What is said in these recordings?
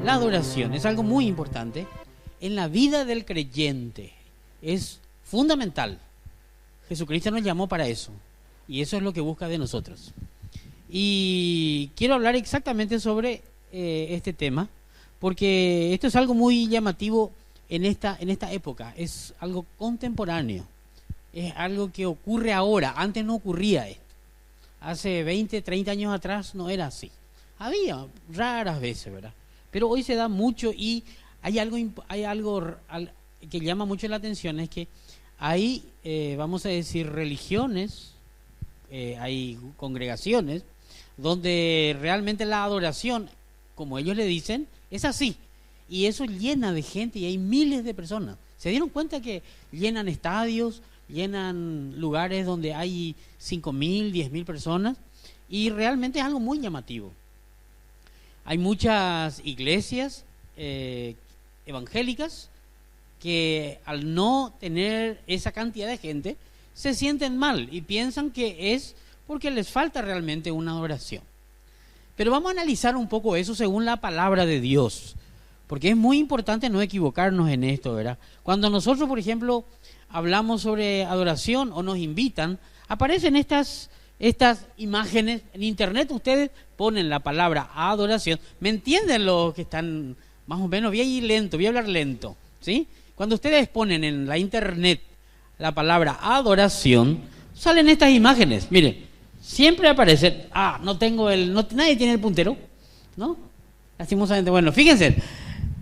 La adoración es algo muy importante en la vida del creyente. Es fundamental. Jesucristo nos llamó para eso. Y eso es lo que busca de nosotros. Y quiero hablar exactamente sobre este tema, porque esto es algo muy llamativo en esta época. Es algo contemporáneo. Es algo que ocurre ahora. Antes no ocurría esto. Hace 20, 30 años atrás no era así. Había raras veces, ¿verdad? Pero hoy se da mucho y hay algo que llama mucho la atención, es que hay, vamos a decir, religiones, hay congregaciones donde realmente la adoración, como ellos le dicen, es así. Y eso llena de gente y hay miles de personas. ¿Se dieron cuenta que llenan estadios, llenan lugares donde hay 5.000, 10.000 personas? Y realmente es algo muy llamativo. Hay muchas iglesias evangélicas que al no tener esa cantidad de gente se sienten mal y piensan que es porque les falta realmente una adoración. Pero vamos a analizar un poco eso según la palabra de Dios, porque es muy importante no equivocarnos en esto, ¿verdad? Cuando nosotros, por ejemplo, hablamos sobre adoración o nos invitan, aparecen estas imágenes en internet. Ustedes ponen la palabra adoración. ¿Me entienden los que están más o menos? Voy a ir lento, voy a hablar lento, ¿sí? Cuando ustedes ponen en la internet la palabra adoración, salen estas imágenes. Miren, siempre aparecen. Nadie tiene el puntero, ¿no? Lastimosamente. Bueno, fíjense,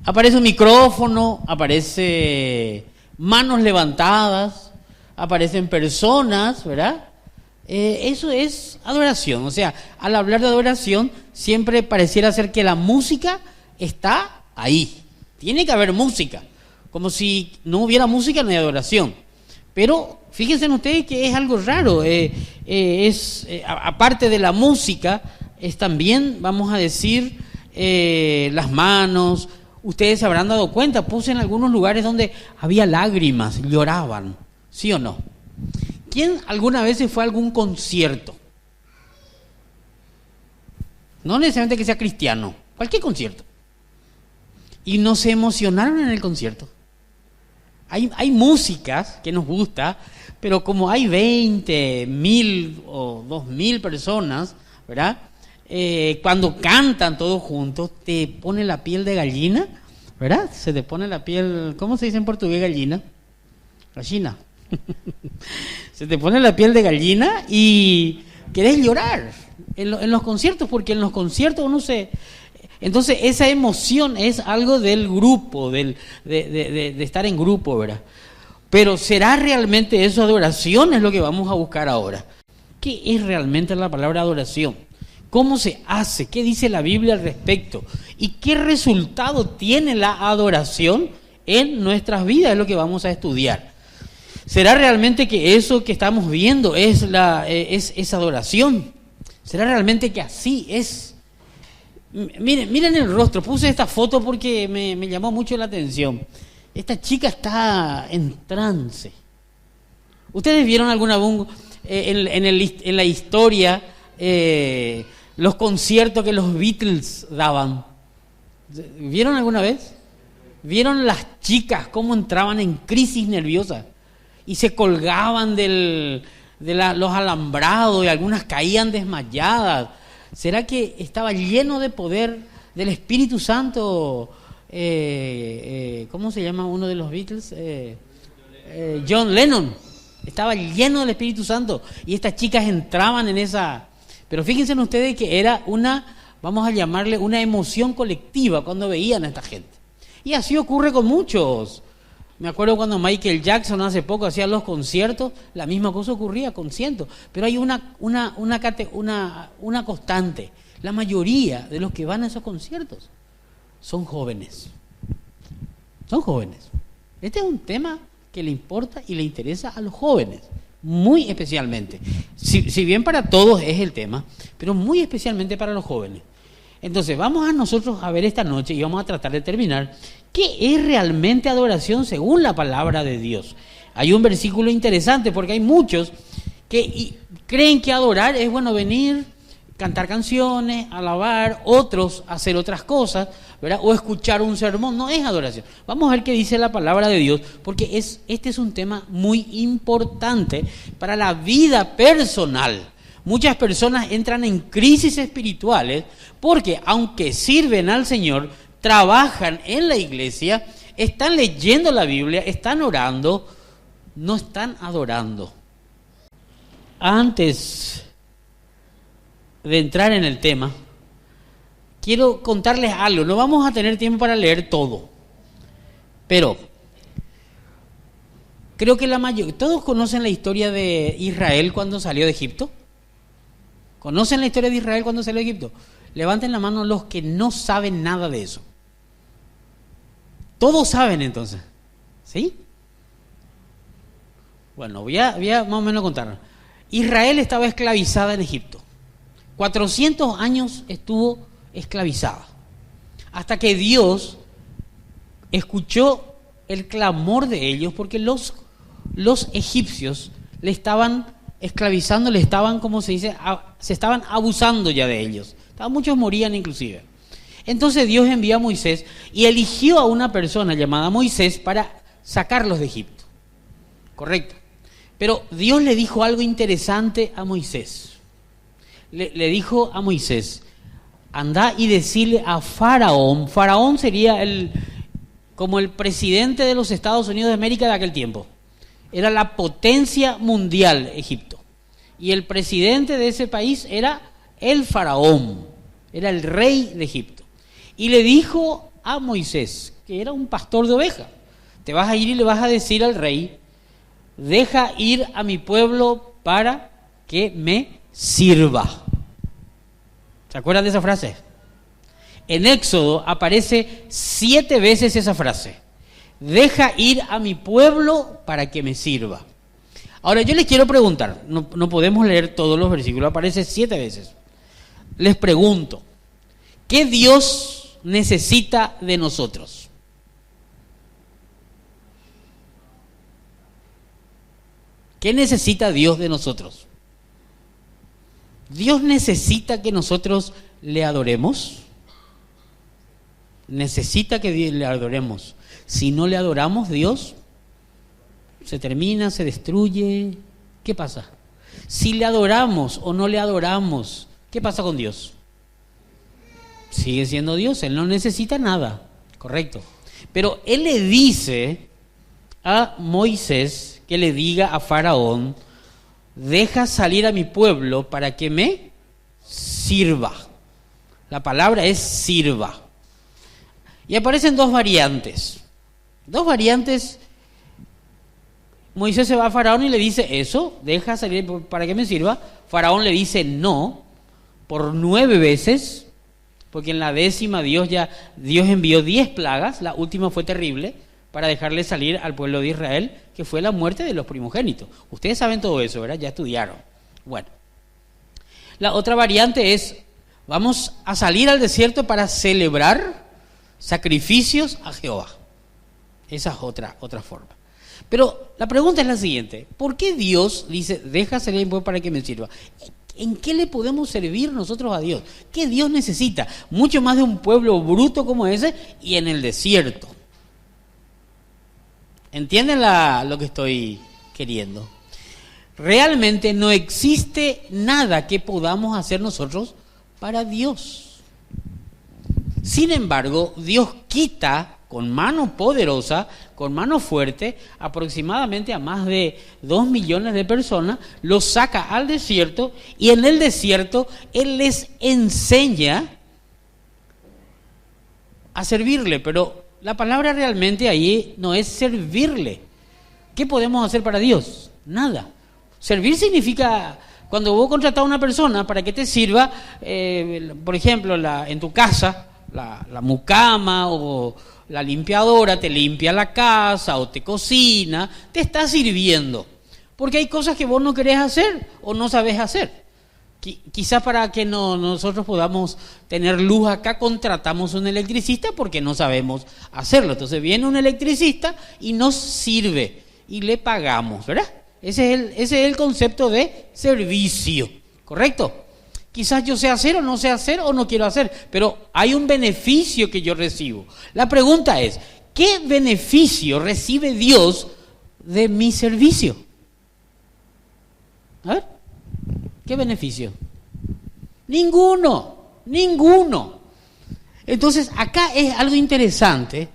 aparece un micrófono, aparece manos levantadas, aparecen personas, ¿verdad? Eso es adoración. O sea, al hablar de adoración, siempre pareciera ser que la música está ahí. Tiene que haber música. Como si no hubiera música, no hay adoración. Pero fíjense ustedes que es algo raro. Aparte de la música, es también, vamos a decir, las manos. Ustedes se habrán dado cuenta, puse en algunos lugares donde había lágrimas, lloraban. ¿Sí o no? ¿Quién alguna vez fue a algún concierto? No necesariamente que sea cristiano, cualquier concierto. Y no se emocionaron en el concierto. Hay músicas que nos gusta, pero como hay 20.000 o 2.000 personas, ¿verdad? Cuando cantan todos juntos, te pone la piel de gallina, ¿verdad? Se te pone la piel, ¿cómo se dice en portugués gallina? Gallina. Se te pone la piel de gallina y querés llorar en los conciertos, porque en los conciertos uno entonces esa emoción es algo del grupo, de estar en grupo, ¿verdad? Pero ¿será realmente eso adoración? Es lo que vamos a buscar ahora. ¿Qué es realmente la palabra adoración? ¿Cómo se hace? ¿Qué dice la Biblia al respecto? ¿Y qué resultado tiene la adoración en nuestras vidas? Es lo que vamos a estudiar. ¿Será realmente que eso que estamos viendo es adoración? ¿Será realmente que así es? Miren el rostro. Puse esta foto porque me llamó mucho la atención. Esta chica está en trance. ¿Ustedes vieron alguna vez en la historia los conciertos que los Beatles daban? ¿Vieron alguna vez? ¿Vieron las chicas cómo entraban en crisis nerviosa? Y se colgaban los alambrados y algunas caían desmayadas. ¿Será que estaba lleno de poder del Espíritu Santo? ¿Cómo se llama uno de los Beatles? John Lennon. Estaba lleno del Espíritu Santo y estas chicas entraban en esa... Pero fíjense ustedes que era vamos a llamarle una emoción colectiva cuando veían a esta gente. Y así ocurre con muchos. Me acuerdo cuando Michael Jackson hace poco hacía los conciertos, la misma cosa ocurría con cientos. Pero hay una constante. La mayoría de los que van a esos conciertos son jóvenes. Son jóvenes. Este es un tema que le importa y le interesa a los jóvenes, muy especialmente. Si bien para todos es el tema, pero muy especialmente para los jóvenes. Entonces vamos a nosotros a ver esta noche y vamos a tratar de terminar qué es realmente adoración según la palabra de Dios. Hay un versículo interesante porque hay muchos que creen que adorar es, bueno, venir, cantar canciones, alabar, otros hacer otras cosas, ¿verdad? O escuchar un sermón, no es adoración. Vamos a ver qué dice la palabra de Dios, porque este es un tema muy importante para la vida personal. Muchas personas entran en crisis espirituales porque aunque sirven al Señor, trabajan en la iglesia, están leyendo la Biblia, están orando, no están adorando. Antes de entrar en el tema, quiero contarles algo. No vamos a tener tiempo para leer todo, pero creo que todos conocen la historia de Israel cuando salió de Egipto. ¿Conocen la historia de Israel cuando salió de Egipto? Levanten la mano los que no saben nada de eso. Todos saben entonces, ¿sí? Bueno, voy a más o menos contar. Israel estaba esclavizada en Egipto. 400 años estuvo esclavizada. Hasta que Dios escuchó el clamor de ellos, porque los egipcios le estaban esclavizando, le estaban, como se dice, se estaban abusando ya de ellos. Muchos morían inclusive. Entonces Dios envió a Moisés y eligió a una persona llamada Moisés para sacarlos de Egipto. Correcto. Pero Dios le dijo algo interesante a Moisés. Le dijo a Moisés, anda y decirle a Faraón. Faraón sería como el presidente de los Estados Unidos de América de aquel tiempo. Era la potencia mundial, Egipto. Y el presidente de ese país era el Faraón, era el rey de Egipto. Y le dijo a Moisés, que era un pastor de ovejas, te vas a ir y le vas a decir al rey, deja ir a mi pueblo para que me sirva. ¿Se acuerdan de esa frase? En Éxodo aparece 7 veces esa frase. Deja ir a mi pueblo para que me sirva. Ahora yo les quiero preguntar, no podemos leer todos los versículos, aparece 7 veces. Les pregunto, ¿qué Dios necesita de nosotros? ¿Qué necesita Dios de nosotros? ¿Dios necesita que nosotros le adoremos? Necesita que le adoremos. Si no le adoramos, Dios se termina, se destruye. ¿Qué pasa? Si le adoramos o no le adoramos, ¿qué pasa con Dios? Sigue siendo Dios, Él no necesita nada, correcto. Pero Él le dice a Moisés que le diga a Faraón, deja salir a mi pueblo para que me sirva. La palabra es sirva. Y aparecen 2 variantes. 2 variantes. Moisés se va a Faraón y le dice eso, deja salir para que me sirva. Faraón le dice no, por 9 veces, porque en la 10ª Dios envió 10 plagas, la última fue terrible, para dejarle salir al pueblo de Israel, que fue la muerte de los primogénitos. Ustedes saben todo eso, ¿verdad? Ya estudiaron. Bueno, la otra variante es, vamos a salir al desierto para celebrar sacrificios a Jehová. Esa es otra forma. Pero la pregunta es la siguiente, ¿por qué Dios dice, deja salir mi pueblo para que me sirva? ¿En qué le podemos servir nosotros a Dios? ¿Qué Dios necesita? Mucho más de un pueblo bruto como ese y en el desierto. ¿Entienden lo que estoy queriendo? Realmente no existe nada que podamos hacer nosotros para Dios. Sin embargo, Dios quita con mano poderosa, con mano fuerte, aproximadamente a más de 2 millones de personas, los saca al desierto y en el desierto Él les enseña a servirle, pero la palabra realmente ahí no es servirle. ¿Qué podemos hacer para Dios? Nada. Servir significa, cuando vos contratás a una persona para que te sirva, por ejemplo, en tu casa, la mucama o la limpiadora te limpia la casa o te cocina, te está sirviendo. Porque hay cosas que vos no querés hacer o no sabés hacer. Quizás para que nosotros podamos tener luz acá, contratamos un electricista porque no sabemos hacerlo. Entonces viene un electricista y nos sirve y le pagamos, ¿verdad? Ese es el concepto de servicio, ¿correcto? Quizás yo sé hacer o no sé hacer o no quiero hacer, pero hay un beneficio que yo recibo. La pregunta es, ¿qué beneficio recibe Dios de mi servicio? A ver, ¿qué beneficio? Ninguno. Entonces, acá es algo interesante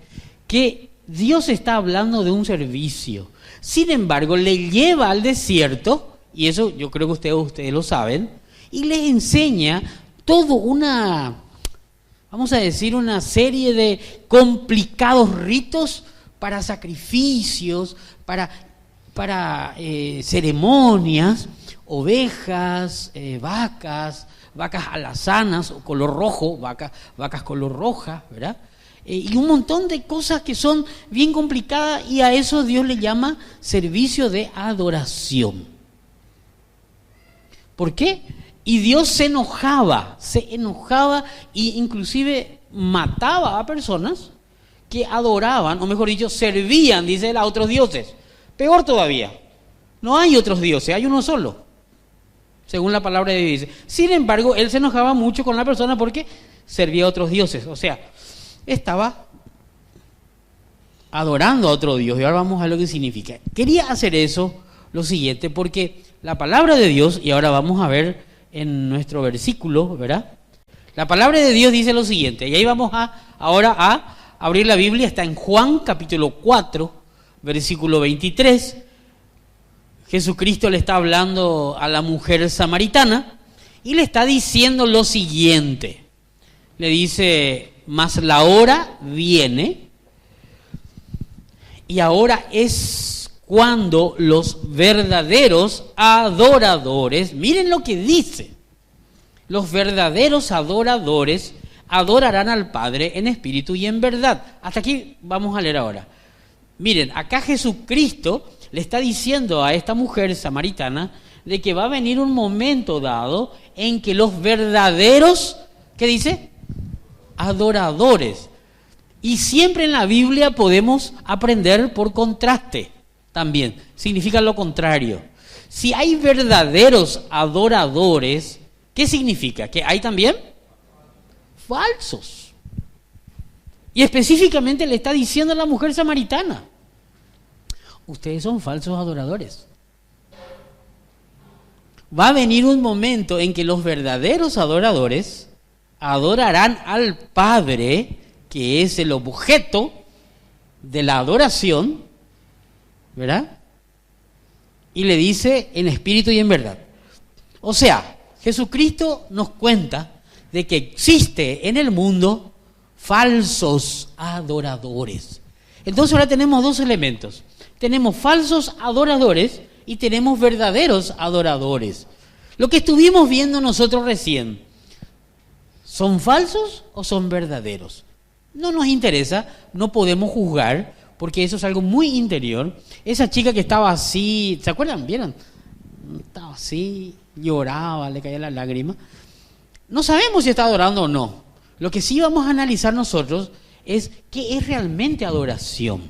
que Dios está hablando de un servicio. Sin embargo, le lleva al desierto, y eso yo creo que ustedes lo saben, y les enseña todo vamos a decir, una serie de complicados ritos para sacrificios, para ceremonias, ovejas, vacas alazanas o color rojo, vacas color roja, ¿verdad? Y un montón de cosas que son bien complicadas, y a eso Dios le llama servicio de adoración. ¿Por qué? Y Dios se enojaba e inclusive mataba a personas que adoraban, o mejor dicho, servían, dice él, a otros dioses. Peor todavía, no hay otros dioses, hay uno solo, según la palabra de Dios dice. Sin embargo, él se enojaba mucho con la persona porque servía a otros dioses, o sea, estaba adorando a otro Dios. Y ahora vamos a ver lo que significa. Quería hacer eso, lo siguiente, porque la palabra de Dios, y ahora vamos a ver en nuestro versículo, ¿verdad? La palabra de Dios dice lo siguiente, y ahí vamos ahora a abrir la Biblia, está en Juan capítulo 4, versículo 23. Jesucristo le está hablando a la mujer samaritana y le está diciendo lo siguiente. Le dice, mas la hora viene y ahora es cuando los verdaderos adoradores, miren lo que dice, los verdaderos adoradores adorarán al Padre en espíritu y en verdad. Hasta aquí vamos a leer ahora. Miren, acá Jesucristo le está diciendo a esta mujer samaritana de que va a venir un momento dado en que los verdaderos, ¿qué dice? Adoradores. Y siempre en la Biblia podemos aprender por contraste también. Significa lo contrario. Si hay verdaderos adoradores, ¿qué significa? ¿Que hay también falsos? Y específicamente le está diciendo a la mujer samaritana, ustedes son falsos adoradores. Va a venir un momento en que los verdaderos adoradores adorarán al Padre, que es el objeto de la adoración, ¿verdad? Y le dice en espíritu y en verdad. O sea, Jesucristo nos cuenta de que existe en el mundo falsos adoradores. Entonces ahora tenemos dos elementos. Tenemos falsos adoradores y tenemos verdaderos adoradores. Lo que estuvimos viendo nosotros recién, ¿son falsos o son verdaderos? No nos interesa, no podemos juzgar, porque eso es algo muy interior. Esa chica que estaba así, ¿se acuerdan? ¿Vieron? Estaba así, lloraba, le caía la lágrima. No sabemos si está adorando o no. Lo que sí vamos a analizar nosotros es qué es realmente adoración.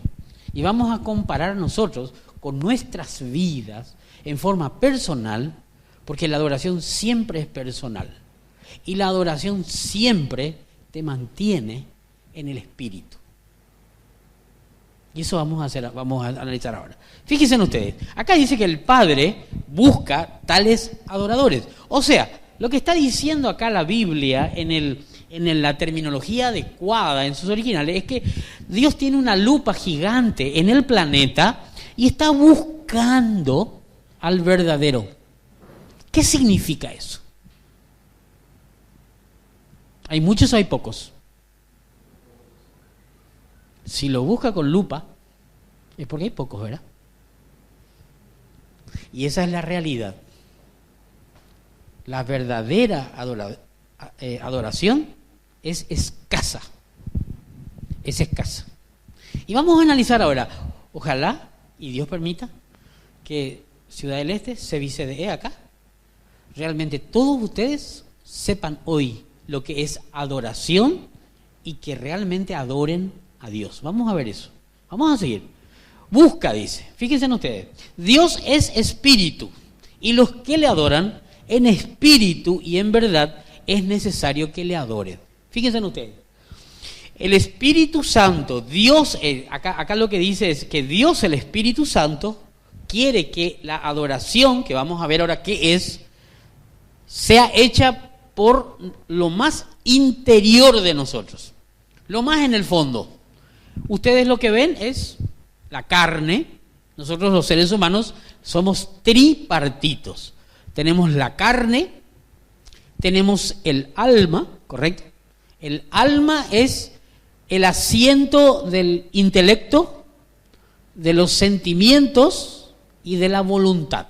Y vamos a comparar nosotros con nuestras vidas en forma personal, porque la adoración siempre es personal. Y la adoración siempre te mantiene en el espíritu. Y eso vamos a analizar ahora. Fíjense ustedes, acá dice que el Padre busca tales adoradores. O sea, lo que está diciendo acá la Biblia en la terminología adecuada, en sus originales, es que Dios tiene una lupa gigante en el planeta y está buscando al verdadero. ¿Qué significa eso? ¿Hay muchos o hay pocos? Si lo busca con lupa, es porque hay pocos, ¿verdad? Y esa es la realidad. La verdadera adoración es escasa. Es escasa. Y vamos a analizar ahora, ojalá, y Dios permita, que Ciudad del Este, CBCDE acá, realmente todos ustedes sepan hoy lo que es adoración y que realmente adoren a Dios. Vamos a ver eso. Vamos a seguir. Busca, dice. Fíjense ustedes. Dios es espíritu y los que le adoran en espíritu y en verdad es necesario que le adoren. Fíjense en ustedes. El Espíritu Santo, Dios, acá lo que dice es que Dios, el Espíritu Santo, quiere que la adoración, que vamos a ver ahora qué es, sea hecha por lo más interior de nosotros, lo más en el fondo. Ustedes lo que ven es la carne. Nosotros los seres humanos somos tripartitos. Tenemos la carne, tenemos el alma, ¿correcto? El alma es el asiento del intelecto, de los sentimientos y de la voluntad.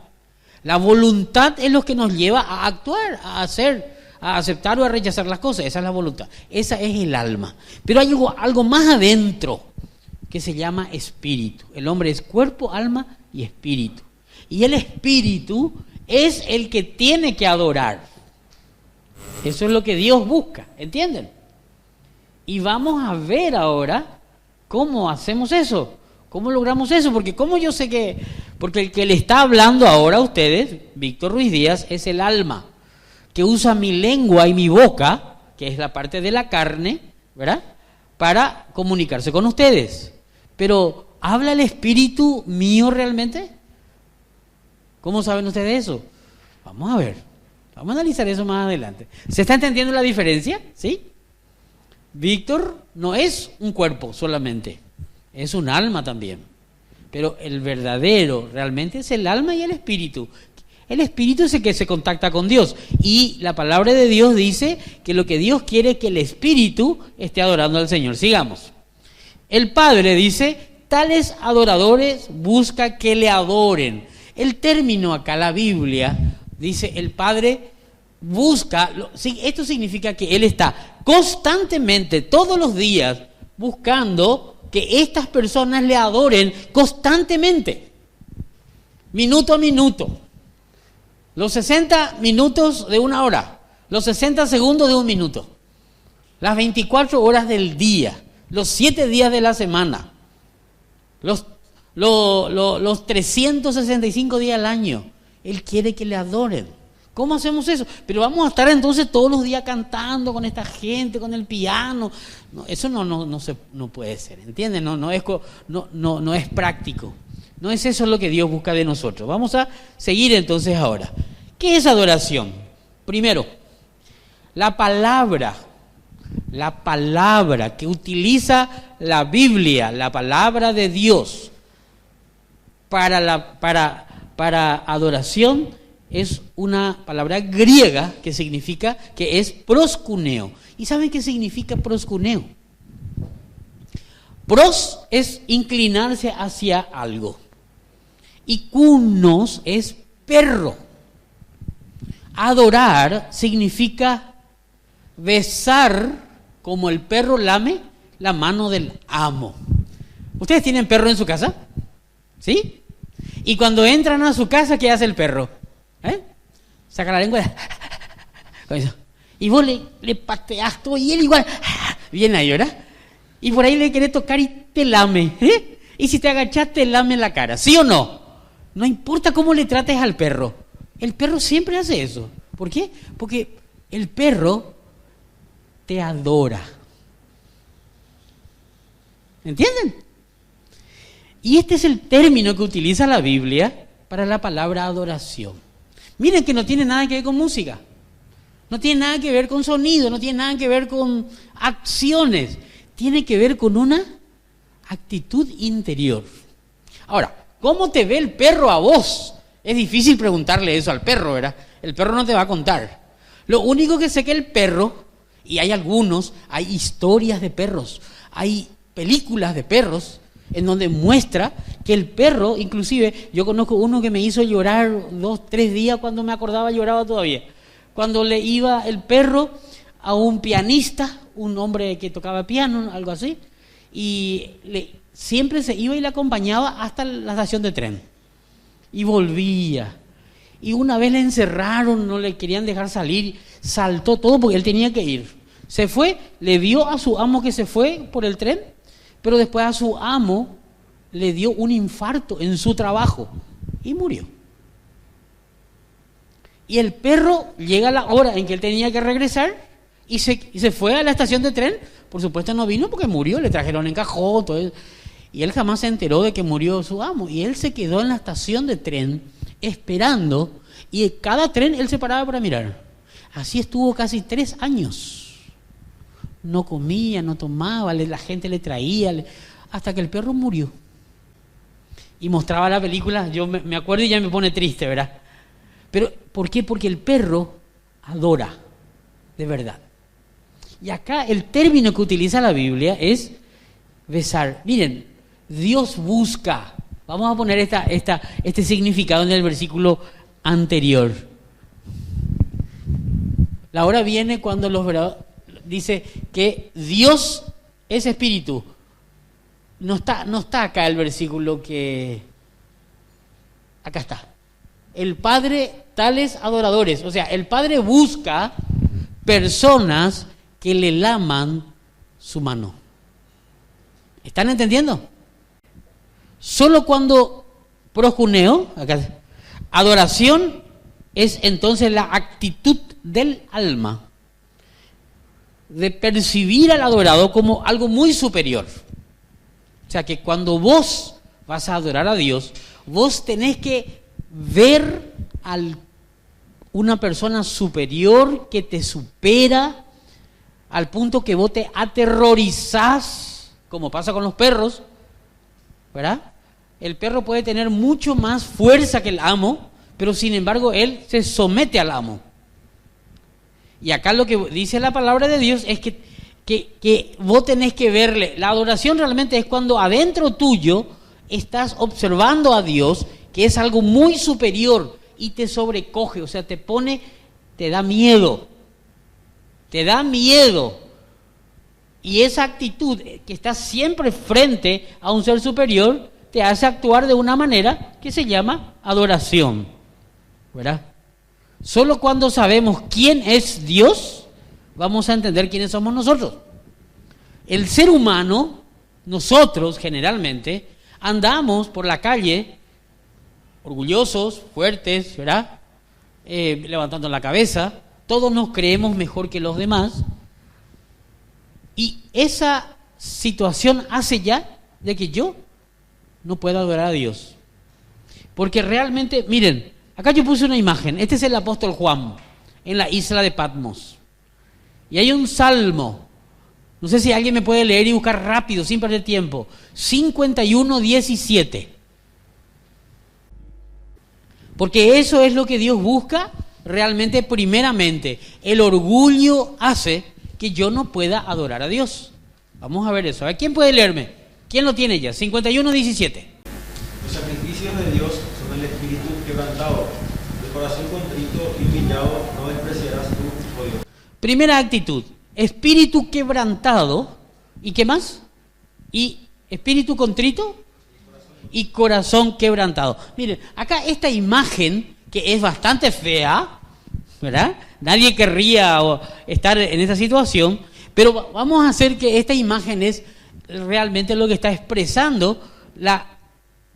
La voluntad es lo que nos lleva a actuar, a hacer, a aceptar o a rechazar las cosas. Esa es la voluntad. Esa es el alma. Pero hay algo más adentro que se llama espíritu. El hombre es cuerpo, alma y espíritu. Y el espíritu es el que tiene que adorar. Eso es lo que Dios busca, ¿entienden? Y vamos a ver ahora cómo hacemos eso, cómo logramos eso, porque como yo sé que, porque el que le está hablando ahora a ustedes, Víctor Ruiz Díaz, es el alma, que usa mi lengua y mi boca, que es la parte de la carne, ¿verdad?, para comunicarse con ustedes. Pero, ¿habla el espíritu mío realmente? ¿Cómo saben ustedes eso? Vamos a ver, vamos a analizar eso más adelante. ¿Se está entendiendo la diferencia? ¿Sí? Víctor no es un cuerpo solamente, es un alma también. Pero el verdadero realmente es el alma y el espíritu. El espíritu es el que se contacta con Dios. Y la palabra de Dios dice que lo que Dios quiere es que el espíritu esté adorando al Señor. Sigamos. El Padre dice, tales adoradores busca que le adoren. El término acá, la Biblia, dice el Padre busca, esto significa que Él está constantemente, todos los días, buscando que estas personas le adoren constantemente, minuto a minuto, los 60 minutos de una hora, los 60 segundos de un minuto, las 24 horas del día, los 7 días de la semana, los 365 días al año. Él quiere que le adoren. ¿Cómo hacemos eso? Pero vamos a estar entonces todos los días cantando con esta gente, con el piano. No, eso no puede ser, ¿entienden? No es práctico. No es eso lo que Dios busca de nosotros. Vamos a seguir entonces ahora. ¿Qué es adoración? Primero, la palabra que utiliza la Biblia, la palabra de Dios para adoración es una palabra griega que significa, que es proskuneo. ¿Y saben qué significa proskuneo? Pros es inclinarse hacia algo y kunos es perro. Adorar significa besar como el perro lame la mano del amo. ¿Ustedes tienen perro en su casa? ¿Sí? Y cuando entran a su casa, ¿qué hace el perro? Saca la lengua con eso. Y vos le pateás todo y él igual viene ahí, ¿verdad? Y por ahí le querés tocar y te lame, y si te agachás te lame la cara, ¿sí o no? No importa cómo le trates al perro, el perro siempre hace eso. ¿Por qué? Porque el perro te adora. ¿Entienden? Y este es el término que utiliza la Biblia para la palabra adoración. Miren que no tiene nada que ver con música, no tiene nada que ver con sonido, no tiene nada que ver con acciones, tiene que ver con una actitud interior. Ahora, ¿cómo te ve el perro a vos? Es difícil preguntarle eso al perro, ¿verdad? El perro no te va a contar. Lo único que sé que el perro, y hay historias de perros, hay películas de perros, en donde muestra que el perro, inclusive, yo conozco uno que me hizo llorar 2-3 días cuando me acordaba, lloraba todavía. Cuando le iba el perro a un pianista, un hombre que tocaba piano, algo así, y siempre se iba y le acompañaba hasta la estación de tren. Y volvía. Y una vez le encerraron, no le querían dejar salir, saltó todo porque él tenía que ir. Se fue, le vio a su amo que se fue por el tren, pero después a su amo le dio un infarto en su trabajo y murió. Y el perro llega a la hora en que él tenía que regresar y se fue a la estación de tren. Por supuesto no vino porque murió, le trajeron en cajón, todo eso. Y él jamás se enteró de que murió su amo. Y él se quedó en la estación de tren esperando, y cada tren él se paraba para mirar. Así estuvo casi 3 años. No comía, no tomaba, la gente le traía, hasta que el perro murió. Y mostraba la película, yo me acuerdo y ya me pone triste, ¿verdad? Pero, ¿por qué? Porque el perro adora, de verdad. Y acá el término que utiliza la Biblia es besar. Miren, Dios busca. Vamos a poner este significado en el versículo anterior. La hora viene cuando dice que Dios es espíritu. No está acá el versículo que... Acá está. El Padre, tales adoradores. O sea, el Padre busca personas que le laman su mano. ¿Están entendiendo? Solo cuando proscuneo, acá, adoración es entonces la actitud del alma de percibir al adorado como algo muy superior. O sea que cuando vos vas a adorar a Dios, vos tenés que ver a una persona superior que te supera al punto que vos te aterrorizás, como pasa con los perros, ¿verdad? El perro puede tener mucho más fuerza que el amo, pero sin embargo él se somete al amo. Y acá lo que dice la palabra de Dios es que vos tenés que verle. La adoración realmente es cuando adentro tuyo estás observando a Dios, que es algo muy superior y te sobrecoge, o sea, te da miedo. Te da miedo. Y esa actitud que está siempre frente a un ser superior te hace actuar de una manera que se llama adoración, ¿verdad? Solo cuando sabemos quién es Dios, vamos a entender quiénes somos nosotros. El ser humano, nosotros generalmente, andamos por la calle orgullosos, fuertes, ¿verdad? Levantando la cabeza, todos nos creemos mejor que los demás. Y esa situación hace ya de que yo no pueda adorar a Dios. Porque realmente, miren, acá yo puse una imagen. Este es el apóstol Juan en la isla de Patmos. Y hay un salmo. No sé si alguien me puede leer y buscar rápido, sin perder tiempo. 51:17. Porque eso es lo que Dios busca realmente primeramente. El orgullo hace que yo no pueda adorar a Dios. Vamos a ver eso. A ver, ¿quién puede leerme? ¿Quién lo tiene ya? 51:17. Los sacrificios de Dios son el espíritu quebrantado, el corazón contrito y humillado no despreciarás tú, oh Dios. Primera actitud, espíritu quebrantado. ¿Y qué más? Y espíritu contrito y corazón quebrantado. Miren, acá esta imagen que es bastante fea, ¿verdad? Nadie querría estar en esa situación, pero vamos a hacer que esta imagen es realmente lo que está expresando la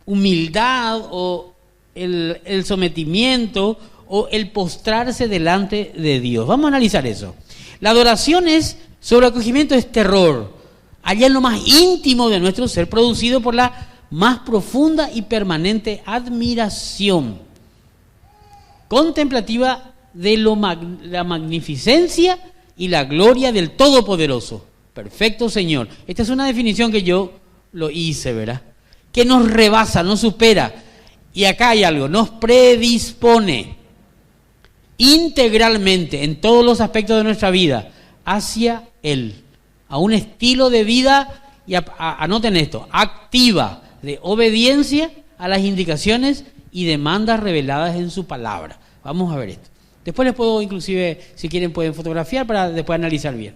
humildad o el sometimiento o el postrarse delante de Dios. Vamos a analizar eso. La adoración es, sobreacogimiento es terror, allá en lo más íntimo de nuestro ser, producido por la más profunda y permanente admiración contemplativa de la magnificencia y la gloria del Todopoderoso. Perfecto, Señor. Esta es una definición que yo lo hice, ¿verdad? Que nos rebasa, nos supera. Y acá hay algo, nos predispone integralmente en todos los aspectos de nuestra vida hacia Él, a un estilo de vida, y anoten esto, activa, de obediencia a las indicaciones y demandas reveladas en su palabra. Vamos a ver esto. Después les puedo, inclusive, si quieren, pueden fotografiar para después analizar bien.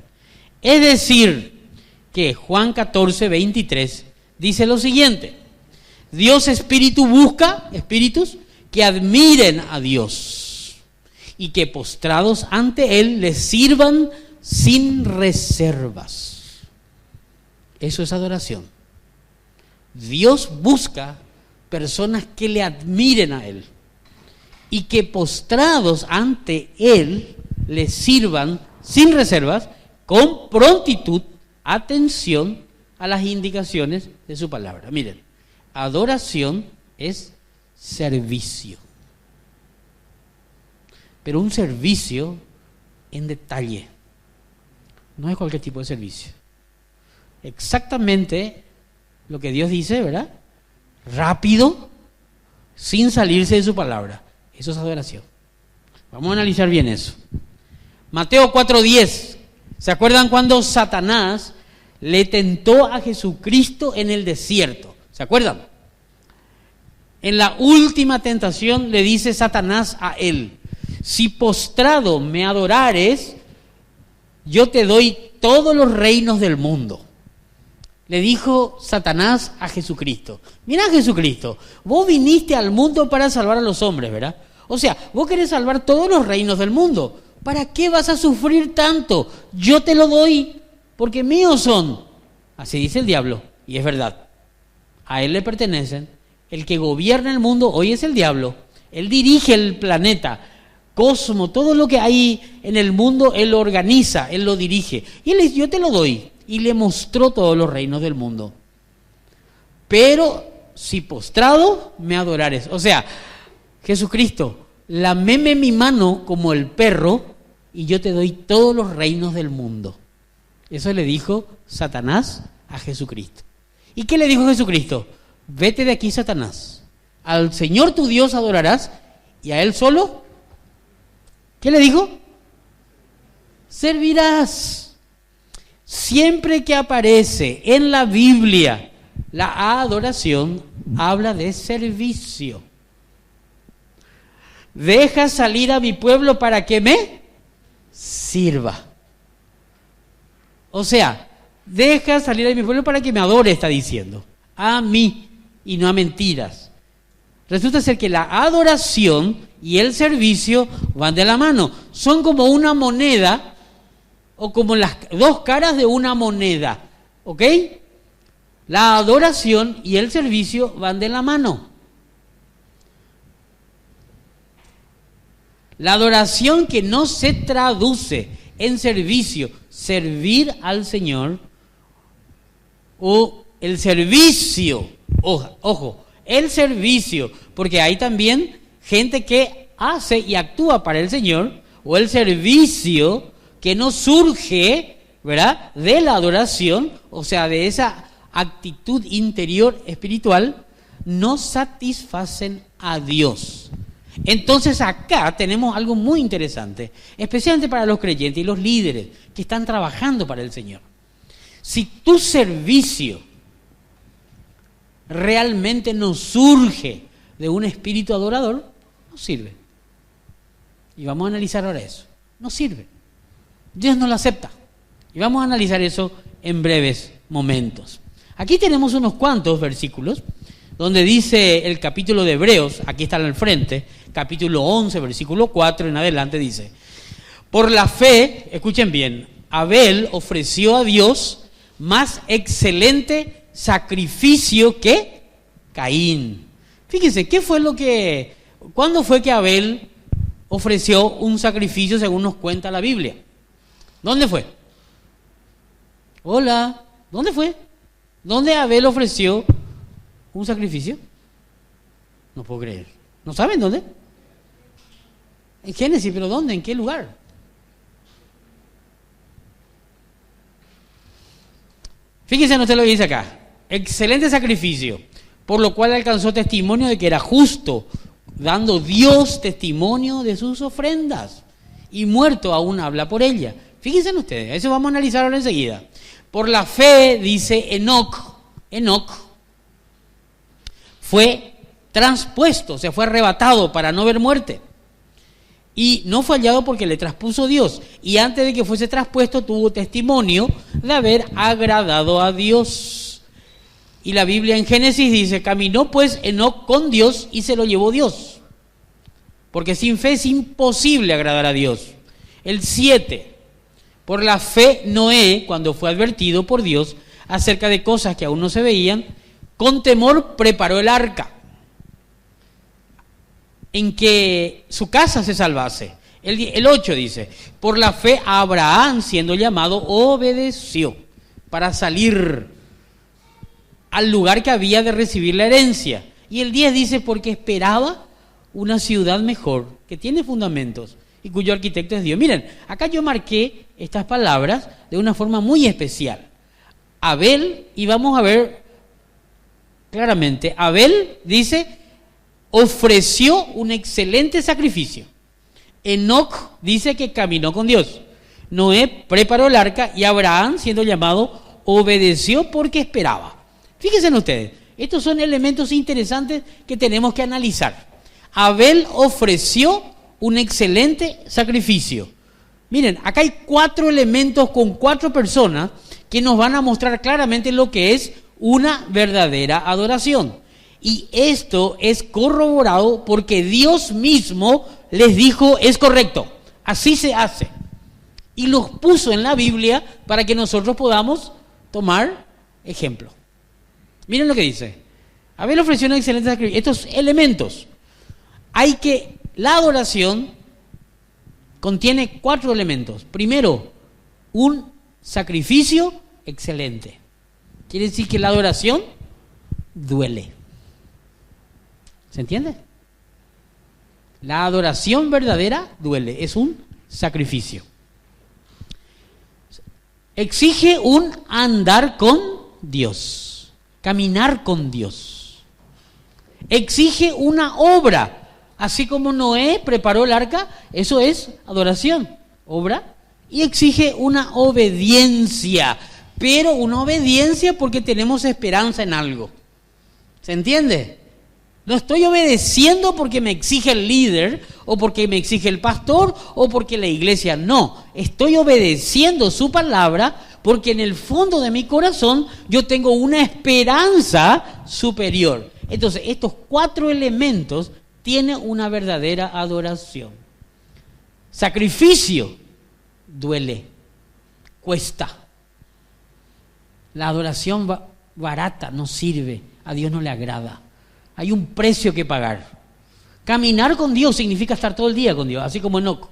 Es decir, que Juan 14:23 dice lo siguiente: Dios Espíritu busca espíritus que admiren a Dios y que postrados ante Él les sirvan sin reservas. Eso es adoración. Dios busca personas que le admiren a Él y que postrados ante Él le sirvan sin reservas, con prontitud, atención a las indicaciones de su palabra. Miren, adoración es servicio, pero un servicio en detalle, no es cualquier tipo de servicio. Exactamente lo que Dios dice, ¿verdad? Rápido, sin salirse de su palabra. Eso es adoración. Vamos a analizar bien eso. Mateo 4:10. ¿Se acuerdan cuando Satanás le tentó a Jesucristo en el desierto? ¿Se acuerdan? En la última tentación le dice Satanás a él: si postrado me adorares, yo te doy todos los reinos del mundo. Le dijo Satanás a Jesucristo. Mira, Jesucristo, vos viniste al mundo para salvar a los hombres, ¿verdad? O sea, vos querés salvar todos los reinos del mundo. ¿Para qué vas a sufrir tanto? Yo te lo doy, porque míos son. Así dice el diablo, y es verdad. A él le pertenecen. El que gobierna el mundo hoy es el diablo. Él dirige el planeta, cosmos, todo lo que hay en el mundo, él lo organiza, él lo dirige. Y él dice, yo te lo doy. Y le mostró todos los reinos del mundo. Pero si postrado me adorares. O sea, Jesucristo, lameme mi mano como el perro y yo te doy todos los reinos del mundo. Eso le dijo Satanás a Jesucristo. ¿Y qué le dijo Jesucristo? Vete de aquí, Satanás. Al Señor tu Dios adorarás y a Él solo. ¿Qué le dijo? Servirás. Siempre que aparece en la Biblia la adoración, habla de servicio. Deja salir a mi pueblo para que me sirva. O sea, deja salir a mi pueblo para que me adore, está diciendo. A mí y no a mentiras. Resulta ser que la adoración y el servicio van de la mano. Son como una moneda o como las dos caras de una moneda. ¿Ok? La adoración y el servicio van de la mano. La adoración que no se traduce en servicio, servir al Señor, o el servicio, ojo, el servicio, porque hay también gente que hace y actúa para el Señor, o el servicio que no surge, ¿verdad?, de la adoración, o sea, de esa actitud interior espiritual, no satisfacen a Dios. Entonces acá tenemos algo muy interesante, especialmente para los creyentes y los líderes que están trabajando para el Señor. Si tu servicio realmente no surge de un espíritu adorador, no sirve. Y vamos a analizar ahora eso. No sirve. Dios no lo acepta. Y vamos a analizar eso en breves momentos. Aquí tenemos unos cuantos versículos donde dice el capítulo de Hebreos, aquí está al frente, capítulo 11, versículo 4 en adelante, dice: por la fe, escuchen bien, Abel ofreció a Dios más excelente sacrificio que Caín. Fíjense, ¿cuándo fue que Abel ofreció un sacrificio según nos cuenta la Biblia? ¿Dónde fue? Hola, ¿dónde fue? ¿Dónde Abel ofreció un sacrificio? No puedo creer. ¿No saben dónde? En Génesis, pero ¿dónde? ¿En qué lugar? Fíjense, no se lo dice acá. Excelente sacrificio, por lo cual alcanzó testimonio de que era justo, dando Dios testimonio de sus ofrendas, y muerto aún habla por ella. Fíjense ustedes, eso vamos a analizar ahora enseguida. Por la fe, dice Enoc, fue transpuesto, se fue arrebatado para no ver muerte. Y no fue hallado porque le traspuso Dios. Y antes de que fuese traspuesto tuvo testimonio de haber agradado a Dios. Y la Biblia en Génesis dice: caminó pues Enoc con Dios y se lo llevó Dios. Porque sin fe es imposible agradar a Dios. El 7. Por la fe Noé, cuando fue advertido por Dios acerca de cosas que aún no se veían, con temor preparó el arca. en que su casa se salvase. El 8 dice, por la fe Abraham, siendo llamado, obedeció para salir al lugar que había de recibir la herencia. Y el 10 dice, porque esperaba una ciudad mejor, que tiene fundamentos y cuyo arquitecto es Dios. Miren, acá yo marqué estas palabras de una forma muy especial. Abel, y vamos a ver claramente, Abel dice, ofreció un excelente sacrificio. Enoc dice que caminó con Dios. Noé preparó el arca y Abraham, siendo llamado, obedeció porque esperaba. Fíjense en ustedes, estos son elementos interesantes que tenemos que analizar. Abel ofreció un excelente sacrificio. Miren, acá hay 4 elementos con 4 personas que nos van a mostrar claramente lo que es una verdadera adoración. Y esto es corroborado porque Dios mismo les dijo, es correcto, así se hace. Y los puso en la Biblia para que nosotros podamos tomar ejemplo. Miren lo que dice. Abel ofreció un excelente sacrificio. Estos elementos. La adoración contiene 4 elementos. Primero, un sacrificio excelente. Quiere decir que la adoración duele. ¿Se entiende? La adoración verdadera duele, es un sacrificio. Exige un andar con Dios, caminar con Dios. Exige una obra. Así como Noé preparó el arca, eso es adoración, obra, y exige una obediencia, pero una obediencia porque tenemos esperanza en algo. ¿Se entiende? No estoy obedeciendo porque me exige el líder, o porque me exige el pastor, o porque la iglesia, no. Estoy obedeciendo su palabra porque en el fondo de mi corazón yo tengo una esperanza superior. Entonces, estos 4 elementos tiene una verdadera adoración. Sacrificio duele, cuesta. La adoración barata no sirve, a Dios no le agrada. Hay un precio que pagar. Caminar con Dios significa estar todo el día con Dios, así como Enoc.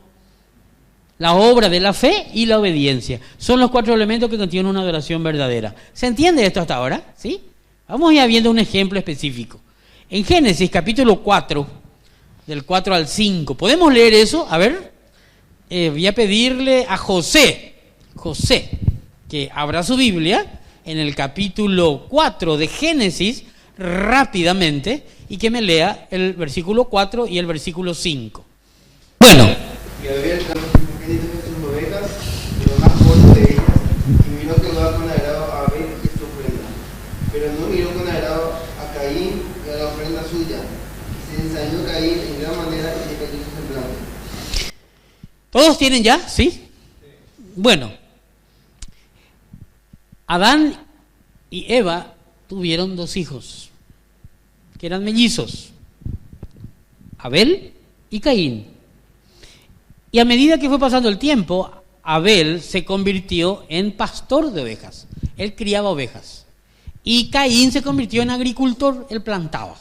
La obra de la fe y la obediencia son los 4 elementos que contienen una adoración verdadera. ¿Se entiende esto hasta ahora? ¿Sí? Vamos ya viendo un ejemplo específico. En Génesis capítulo 4, del 4 al 5. ¿Podemos leer eso? A ver, voy a pedirle a José, que abra su Biblia en el capítulo 4 de Génesis rápidamente y que me lea el versículo 4 y el versículo 5. Bueno. Y había el primogénito de sus ovejas, lo más corto de ellas, y miró Jehová con agrado a Abel y su ofrenda, pero no miró con agrado a Caín y a la ofrenda suya. Se ensañó Caín en gran manera y decayó su semblante. ¿Todos tienen ya? ¿Sí? Bueno, Adán y Eva tuvieron 2 hijos, que eran mellizos, Abel y Caín. Y a medida que fue pasando el tiempo, Abel se convirtió en pastor de ovejas. Él criaba ovejas. Y Caín se convirtió en agricultor, él plantaba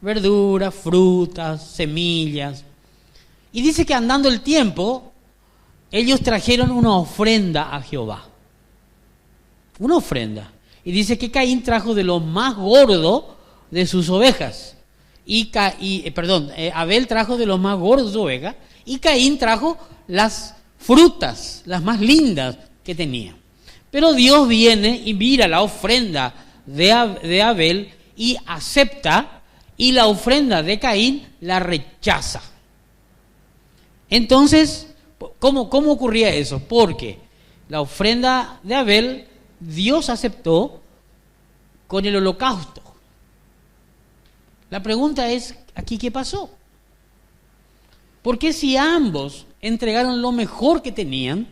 verduras, frutas, semillas. Y dice que andando el tiempo, ellos trajeron una ofrenda a Jehová. Una ofrenda. Y dice que Caín trajo de lo más gordo de sus ovejas. Abel trajo de lo más gordo de sus ovejas. Y Caín trajo las frutas, las más lindas que tenía. Pero Dios viene y mira la ofrenda de Abel y acepta, y la ofrenda de Caín la rechaza. Entonces, ¿cómo ocurría eso? Porque la ofrenda de Abel Dios aceptó con el holocausto. La pregunta es, ¿aquí qué pasó? Porque si ambos entregaron lo mejor que tenían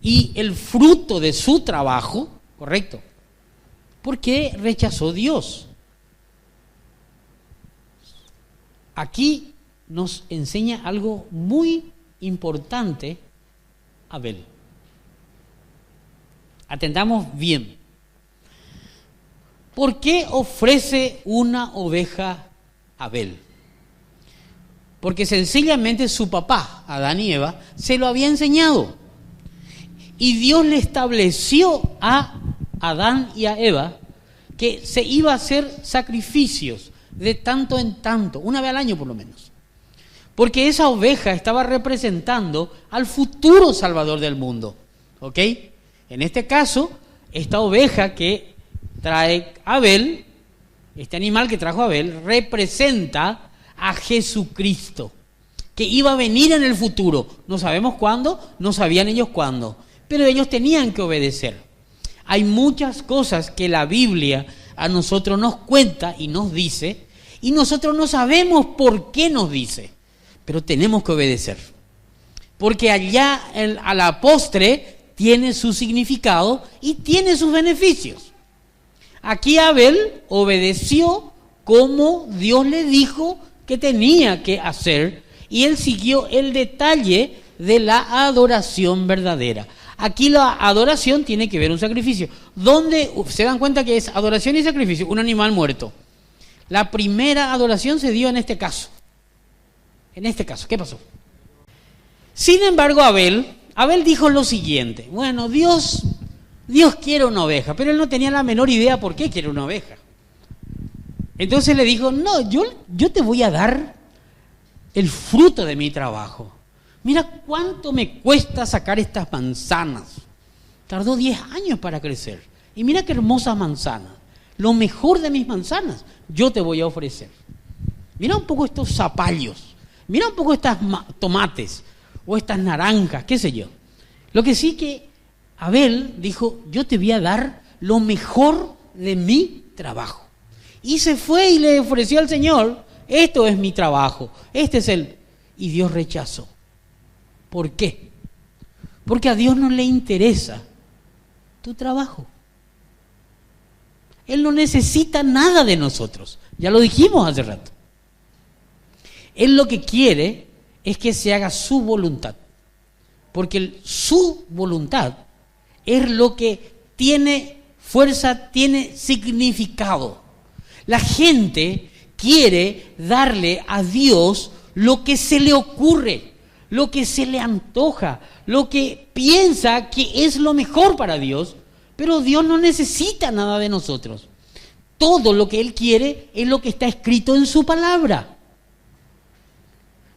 y el fruto de su trabajo, correcto, ¿por qué rechazó Dios? Aquí nos enseña algo muy importante Abel. Atendamos bien. ¿Por qué ofrece una oveja Abel. Porque sencillamente su papá, Adán y Eva, se lo había enseñado. Y Dios le estableció a Adán y a Eva que se iba a hacer sacrificios de tanto en tanto, una vez al año por lo menos. Porque esa oveja estaba representando al futuro Salvador del mundo. ¿Ok? En este caso, esta oveja que trae Abel, este animal que trajo Abel, representa a Jesucristo, que iba a venir en el futuro. No sabemos cuándo, no sabían ellos cuándo, pero ellos tenían que obedecer. Hay muchas cosas que la Biblia a nosotros nos cuenta y nos dice, y nosotros no sabemos por qué nos dice, pero tenemos que obedecer. Porque allá a la postre tiene su significado y tiene sus beneficios. Aquí Abel obedeció como Dios le dijo que tenía que hacer, y él siguió el detalle de la adoración verdadera. Aquí la adoración tiene que ver un sacrificio. ¿Dónde se dan cuenta que es adoración y sacrificio? Un animal muerto. La primera adoración se dio en este caso. En este caso, ¿qué pasó? Sin embargo, Abel dijo lo siguiente: bueno, Dios quiere una oveja, pero él no tenía la menor idea por qué quiere una oveja. Entonces le dijo: no, yo te voy a dar el fruto de mi trabajo. Mira cuánto me cuesta sacar estas manzanas. Tardó 10 años para crecer. Y mira qué hermosas manzanas. Lo mejor de mis manzanas yo te voy a ofrecer. Mira un poco estos zapallos. Mira un poco estas tomates o estas naranjas, qué sé yo. Lo que sí que Abel dijo: yo te voy a dar lo mejor de mi trabajo. Y se fue y le ofreció al Señor: esto es mi trabajo, este es el... Y Dios rechazó. ¿Por qué? Porque a Dios no le interesa tu trabajo. Él no necesita nada de nosotros. Ya lo dijimos hace rato. Él lo que quiere es que se haga su voluntad. Porque su voluntad es lo que tiene fuerza, tiene significado. La gente quiere darle a Dios lo que se le ocurre, lo que se le antoja, lo que piensa que es lo mejor para Dios, pero Dios no necesita nada de nosotros. Todo lo que Él quiere es lo que está escrito en su palabra.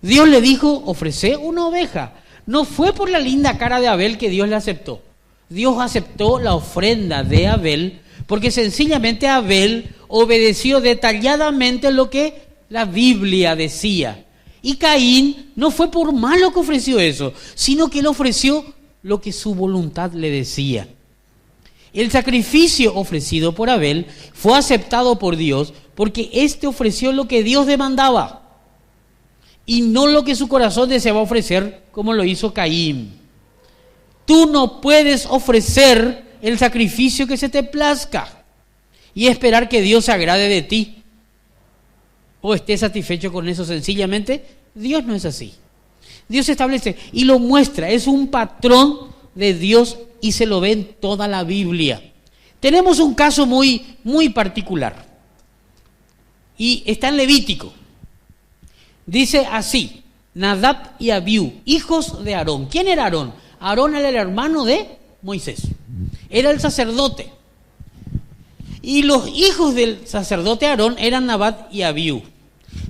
Dios le dijo: ofrece una oveja. No fue por la linda cara de Abel que Dios le aceptó. Dios aceptó la ofrenda de Abel porque sencillamente Abel obedeció detalladamente lo que la Biblia decía. Y Caín no fue por malo que ofreció eso, sino que él ofreció lo que su voluntad le decía. El sacrificio ofrecido por Abel fue aceptado por Dios porque éste ofreció lo que Dios demandaba y no lo que su corazón deseaba ofrecer, como lo hizo Caín. Tú no puedes ofrecer el sacrificio que se te plazca y esperar que Dios se agrade de ti o esté satisfecho con eso. Sencillamente, Dios no es así. Dios establece y lo muestra, es un patrón de Dios y se lo ve en toda la Biblia. Tenemos un caso muy, muy particular y está en Levítico. Dice así: Nadab y Abiú, hijos de Aarón. ¿Quién era Aarón? Aarón era el hermano de Moisés, era el sacerdote. Y los hijos del sacerdote Aarón eran Nadab y Abiú.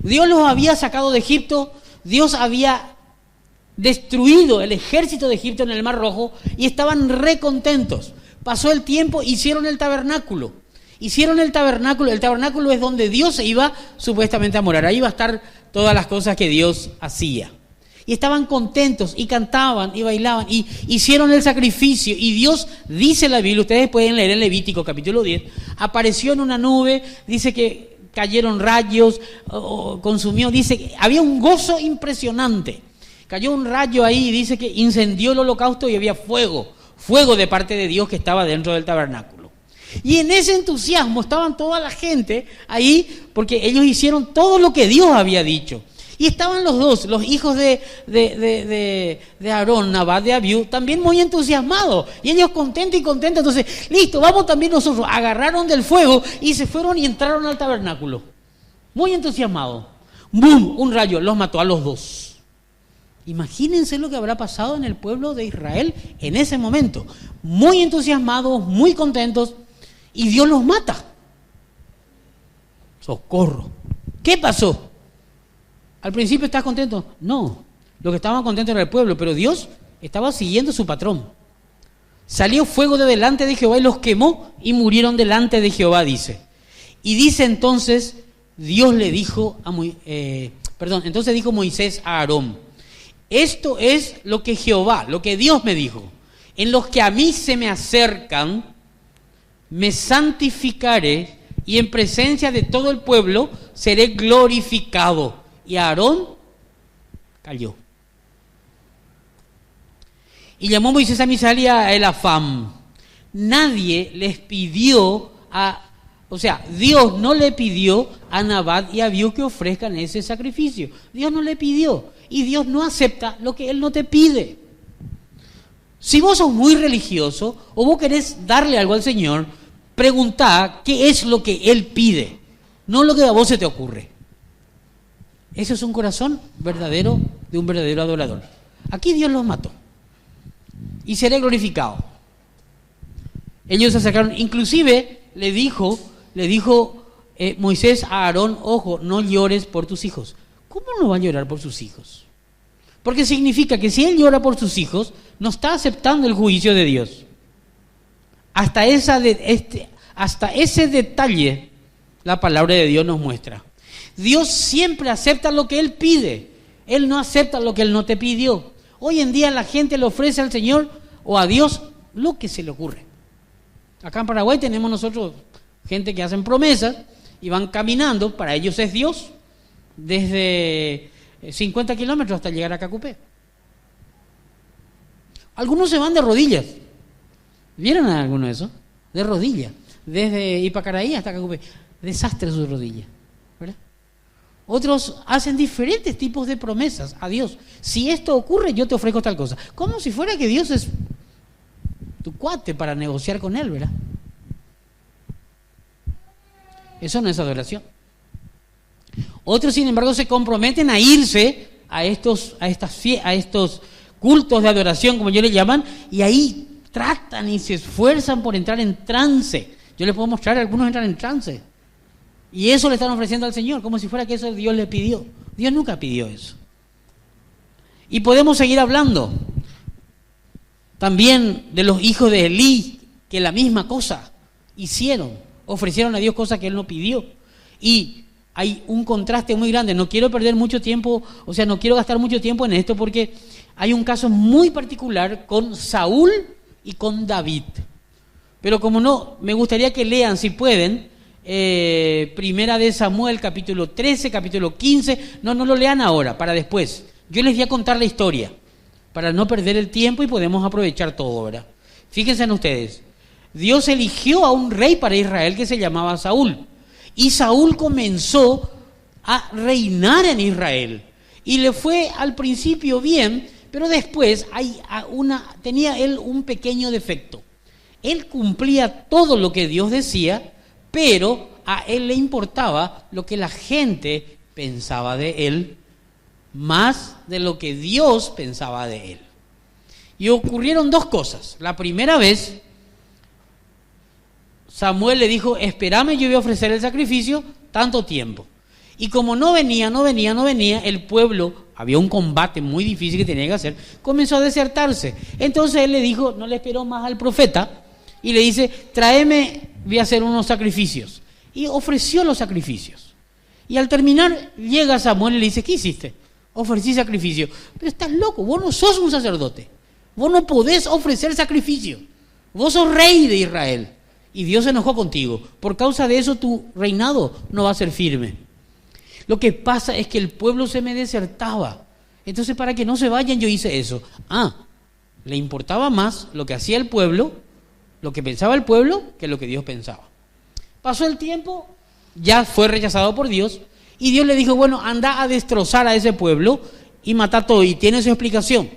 Dios los había sacado de Egipto, Dios había destruido el ejército de Egipto en el Mar Rojo y estaban recontentos. Pasó el tiempo, hicieron el tabernáculo. El tabernáculo es donde Dios se iba supuestamente a morar. Ahí iba a estar todas las cosas que Dios hacía. Y estaban contentos y cantaban y bailaban y hicieron el sacrificio. Y Dios, dice la Biblia, ustedes pueden leer en Levítico capítulo 10, apareció en una nube, dice que cayeron rayos, consumió, dice que había un gozo impresionante. Cayó un rayo ahí y dice que incendió el holocausto y había fuego de parte de Dios que estaba dentro del tabernáculo. Y en ese entusiasmo estaban toda la gente ahí porque ellos hicieron todo lo que Dios había dicho. Y estaban los dos, los hijos de Aarón, Nadab y Abiú, también muy entusiasmados. Y ellos contentos. Entonces, listo, vamos también nosotros. Agarraron del fuego y se fueron y entraron al tabernáculo. muy entusiasmados. ¡Bum! Un rayo, los mató a los dos. Imagínense lo que habrá pasado en el pueblo de Israel en ese momento. Muy entusiasmados, muy contentos, y Dios los mata. ¡Socorro! ¿Qué pasó? ¿Al principio estás contento? No, lo que estaban contentos era el pueblo, pero Dios estaba siguiendo su patrón. Salió fuego de delante de Jehová y los quemó y murieron delante de Jehová, dice. Y dice entonces, Dios le dijo entonces dijo Moisés a Aarón: esto es lo que Jehová, lo que Dios me dijo: en los que a mí se me acercan, me santificaré, y en presencia de todo el pueblo seré glorificado. Y Aarón cayó. Y llamó Moisés a Misael y a Elafam. Nadie les pidió Dios no le pidió a Nabat y a Abiú que ofrezcan ese sacrificio. Dios no le pidió. Y Dios no acepta lo que Él no te pide. Si vos sos muy religioso o vos querés darle algo al Señor, preguntá qué es lo que Él pide, no lo que a vos se te ocurre. Ese es un corazón verdadero de un verdadero adorador. Aquí Dios los mató. Y seré glorificado. Ellos se acercaron, inclusive le dijo Moisés a Aarón: ojo, no llores por tus hijos. ¿Cómo no va a llorar por sus hijos? Porque significa que si él llora por sus hijos, no está aceptando el juicio de Dios. Hasta ese detalle la palabra de Dios nos muestra. Dios siempre acepta lo que Él pide. Él no acepta lo que Él no te pidió. Hoy en día la gente le ofrece al Señor o a Dios lo que se le ocurre. Acá en Paraguay tenemos nosotros gente que hacen promesas y van caminando, para ellos es Dios, desde 50 kilómetros hasta llegar a Cacupé. Algunos se van de rodillas. ¿Vieron a alguno de esos? De rodillas. Desde Ipacaraí hasta Cacupé. Desastre sus rodillas. ¿Verdad? Otros hacen diferentes tipos de promesas a Dios. Si esto ocurre, yo te ofrezco tal cosa. Como si fuera que Dios es tu cuate para negociar con Él, ¿verdad? Eso no es adoración. Otros, sin embargo, se comprometen a irse a estos cultos de adoración, como ellos le llaman, y ahí tratan y se esfuerzan por entrar en trance. Yo les puedo mostrar, algunos entran en trance. Y eso le están ofreciendo al Señor, como si fuera que eso Dios le pidió. Dios nunca pidió eso. Y podemos seguir hablando también de los hijos de Elí, que la misma cosa hicieron. Ofrecieron a Dios cosas que Él no pidió. Y hay un contraste muy grande. No quiero perder mucho tiempo, no quiero gastar mucho tiempo en esto, porque hay un caso muy particular con Saúl y con David. Pero como no, me gustaría que lean, si pueden, Primera de Samuel, capítulo 13, capítulo 15. No lo lean ahora, para después. Yo les voy a contar la historia, para no perder el tiempo y podemos aprovechar todo, ¿verdad? Fíjense en ustedes. Dios eligió a un rey para Israel que se llamaba Saúl. Y Saúl comenzó a reinar en Israel. Y le fue al principio bien, pero después tenía él un pequeño defecto. Él cumplía todo lo que Dios decía, pero a él le importaba lo que la gente pensaba de él, más de lo que Dios pensaba de él. Y ocurrieron dos cosas. La primera vez, Samuel le dijo: espérame, yo voy a ofrecer el sacrificio tanto tiempo. Y como no venía, el pueblo, había un combate muy difícil que tenía que hacer, comenzó a desertarse. Entonces él le dijo, no le esperó más al profeta, y le dice: tráeme, voy a hacer unos sacrificios. Y ofreció los sacrificios. Y al terminar, llega Samuel y le dice: ¿qué hiciste? Ofrecí sacrificio. Pero estás loco, vos no sos un sacerdote. Vos no podés ofrecer sacrificio. Vos sos rey de Israel. Y Dios se enojó contigo. Por causa de eso tu reinado no va a ser firme. Lo que pasa es que el pueblo se me desertaba. Entonces, para que no se vayan, yo hice eso. Le importaba más lo que hacía el pueblo, lo que pensaba el pueblo, que lo que Dios pensaba. Pasó el tiempo, ya fue rechazado por Dios, y Dios le dijo: bueno, anda a destrozar a ese pueblo y mata todo. Y tiene su explicación.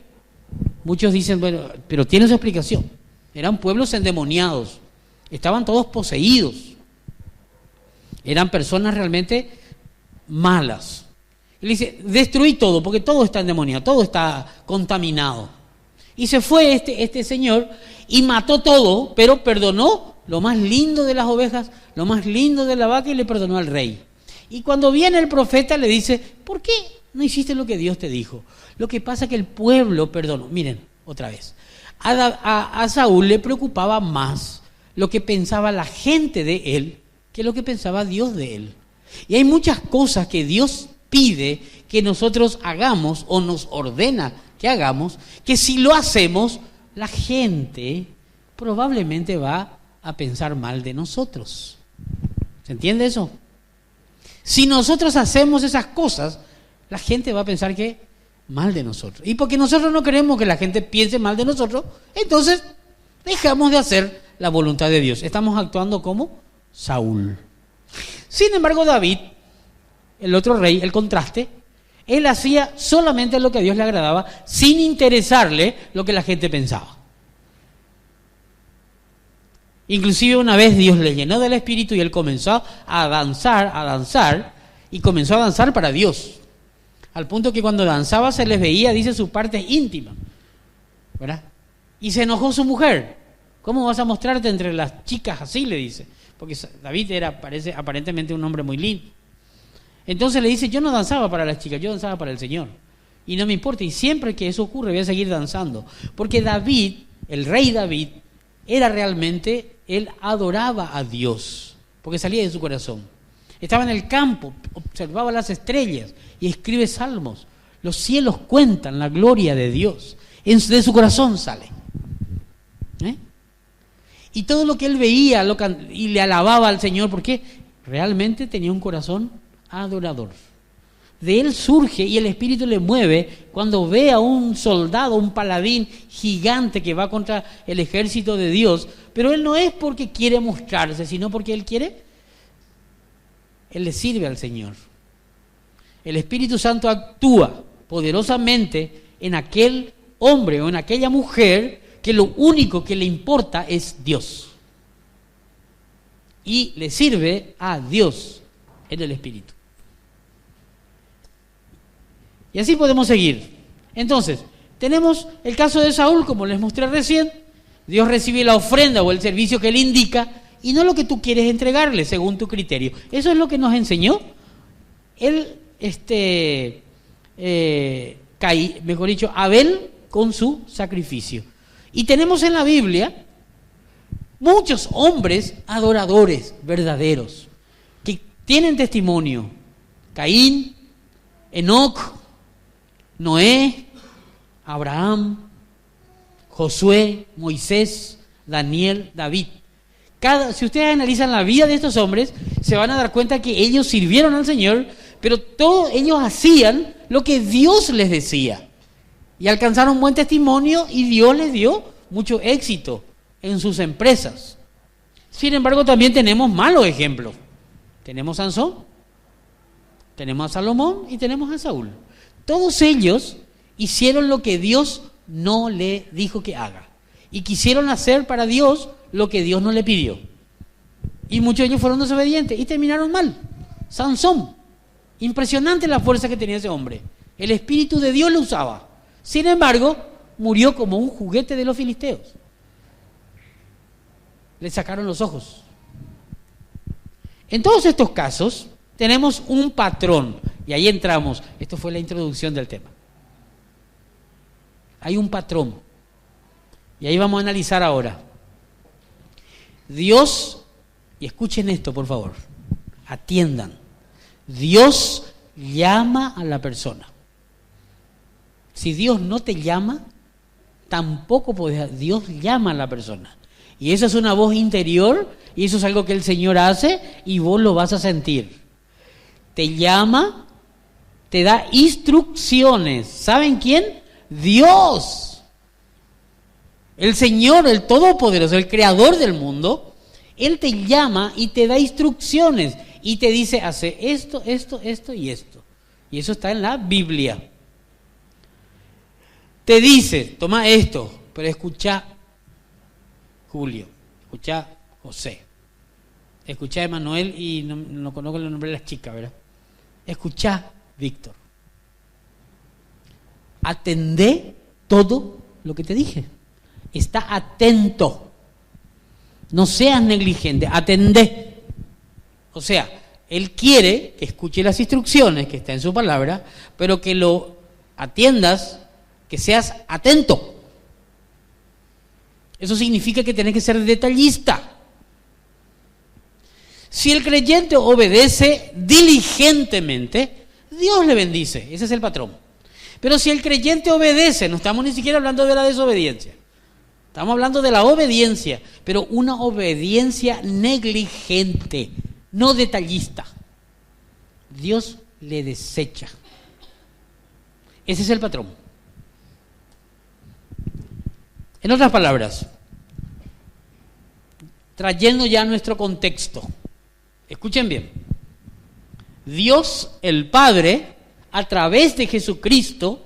Muchos dicen, bueno, pero tiene su explicación. Eran pueblos endemoniados. Estaban todos poseídos. Eran personas realmente malas. Y le dice, destruí todo, porque todo está endemoniado, todo está contaminado. Y se fue este señor y mató todo, pero perdonó lo más lindo de las ovejas, lo más lindo de la vaca, y le perdonó al rey. Y cuando viene el profeta le dice, ¿por qué no hiciste lo que Dios te dijo? Lo que pasa es que el pueblo perdonó. Miren, otra vez. A Saúl le preocupaba más lo que pensaba la gente de él que lo que pensaba Dios de él. Y hay muchas cosas que Dios pide que nosotros hagamos o nos ordena que hagamos, que si lo hacemos, la gente probablemente va a pensar mal de nosotros. ¿Se entiende eso? Si nosotros hacemos esas cosas, la gente va a pensar que mal de nosotros. Y porque nosotros no queremos que la gente piense mal de nosotros, entonces dejamos de hacer la voluntad de Dios. Estamos actuando como Saúl. Sin embargo, David, el otro rey, el contraste, él hacía solamente lo que a Dios le agradaba, sin interesarle lo que la gente pensaba. Inclusive una vez Dios le llenó del Espíritu y él comenzó a danzar, y comenzó a danzar para Dios. Al punto que cuando danzaba se les veía, dice, su parte íntima, ¿verdad? Y se enojó su mujer. ¿Cómo vas a mostrarte entre las chicas así? Le dice. Porque David parece aparentemente un hombre muy lindo. Entonces le dice, yo no danzaba para las chicas, yo danzaba para el Señor. Y no me importa, y siempre que eso ocurre voy a seguir danzando. Porque David, el rey David, era realmente, él adoraba a Dios, porque salía de su corazón. Estaba en el campo, observaba las estrellas y escribe salmos. Los cielos cuentan la gloria de Dios. De su corazón sale. Y todo lo que él veía y le alababa al Señor, porque realmente tenía un corazón adorador. De él surge y el Espíritu le mueve cuando ve a un soldado, un paladín gigante que va contra el ejército de Dios, pero él no es porque quiere mostrarse, sino porque él le sirve al Señor. El Espíritu Santo actúa poderosamente en aquel hombre o en aquella mujer que lo único que le importa es Dios. Y le sirve a Dios en el Espíritu. Y así podemos seguir. Entonces, tenemos el caso de Saúl, como les mostré recién. Dios recibe la ofrenda o el servicio que él indica y no lo que tú quieres entregarle según tu criterio. Eso es lo que nos enseñó Abel con su sacrificio. Y tenemos en la Biblia muchos hombres adoradores verdaderos que tienen testimonio. Caín, Enoc, Noé, Abraham, Josué, Moisés, Daniel, David. Si ustedes analizan la vida de estos hombres, se van a dar cuenta que ellos sirvieron al Señor, pero todos ellos hacían lo que Dios les decía. Y alcanzaron buen testimonio y Dios les dio mucho éxito en sus empresas. Sin embargo, también tenemos malos ejemplos. Tenemos a Sansón, tenemos a Salomón y tenemos a Saúl. Todos ellos hicieron lo que Dios no le dijo que haga. Y quisieron hacer para Dios lo que Dios no le pidió. Y muchos de ellos fueron desobedientes y terminaron mal. Sansón, impresionante la fuerza que tenía ese hombre. El Espíritu de Dios lo usaba. Sin embargo, murió como un juguete de los filisteos. Le sacaron los ojos. En todos estos casos tenemos un patrón. Y ahí entramos. Esto fue la introducción del tema. Hay un patrón. Y ahí vamos a analizar ahora. Dios, y escuchen esto por favor, atiendan. Dios llama a la persona. Si Dios no te llama, tampoco podés. Dios llama a la persona. Y eso es una voz interior, y eso es algo que el Señor hace, y vos lo vas a sentir. Te llama, te da instrucciones. ¿Saben quién? Dios. El Señor, el Todopoderoso, el Creador del mundo, Él te llama y te da instrucciones, y te dice, hace esto, esto, esto y esto. Y eso está en la Biblia. Te dice, toma esto, pero escucha Julio, escucha José, escucha Emanuel y no conozco el nombre de las chicas, ¿verdad? Escuchá, Víctor. Atendé todo lo que te dije. Está atento. No seas negligente, atendé. O sea, Él quiere que escuche las instrucciones que está en su palabra, pero que lo atiendas, que seas atento. Eso significa que tenés que ser detallista. Si el creyente obedece diligentemente, Dios le bendice. Ese es el patrón. Pero si el creyente obedece, no estamos ni siquiera hablando de la desobediencia. Estamos hablando de la obediencia, pero una obediencia negligente, no detallista. Dios le desecha. Ese es el patrón. En otras palabras, trayendo ya nuestro contexto, escuchen bien. Dios el Padre, a través de Jesucristo,